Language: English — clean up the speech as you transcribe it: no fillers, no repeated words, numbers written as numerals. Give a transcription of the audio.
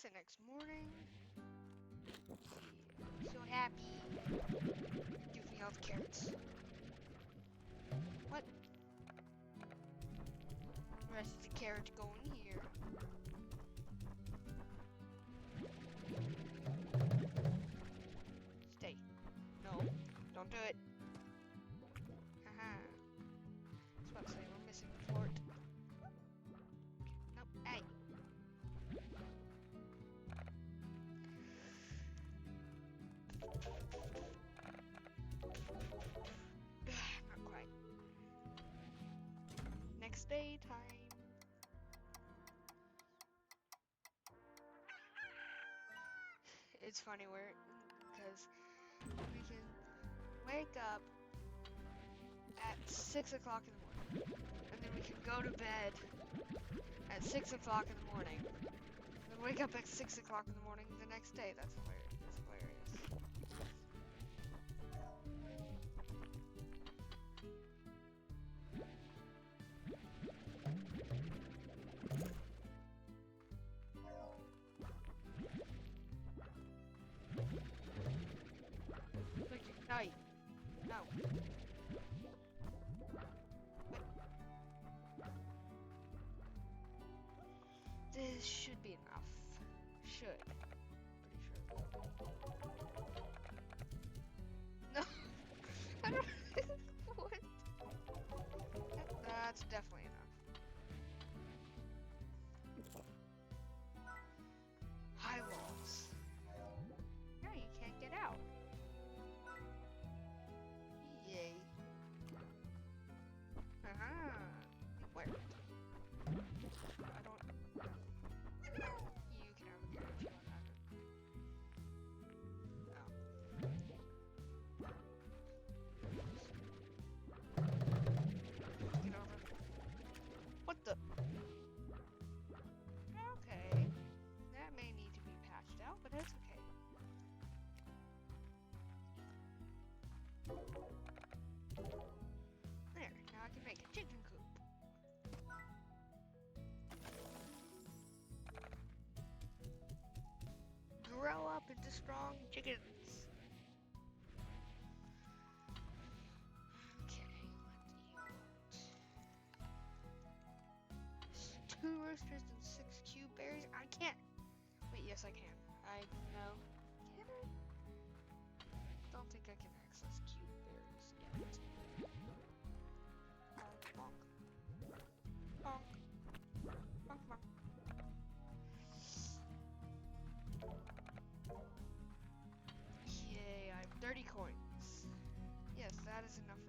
the next morning. Yeah, so happy. Give me all the carrots. What? The rest of the carrots go in here. Stay. No, don't do it. Haha. I was about to say we're missing the fort. Nope. Hey. Not quite. Next day time. It's funny because we can wake up at 6 o'clock in the morning, and then we can go to bed at 6 o'clock in the morning, and then wake up at 6 o'clock in the morning the next day. That's hilarious. That's hilarious. Look, night. No. This should be enough. Should. Pretty sure. No. I don't. What? That's definitely enough. High walls. No, you can't get out. Yay. Where? I don't. You can have a carrot if you want that. Get over. What the? Okay. That may need to be patched out, but that's okay. There, now I can make a chicken coop. Grow up into strong chickens. Okay, what do you want? 2 roosters and 6 cube berries? I can't. Wait, yes I can. I know. Can I? Don't think I can access cube berries yet. Bonk. Bonk. Bonk, bonk. Yay, I have 30 coins. Yes, that is enough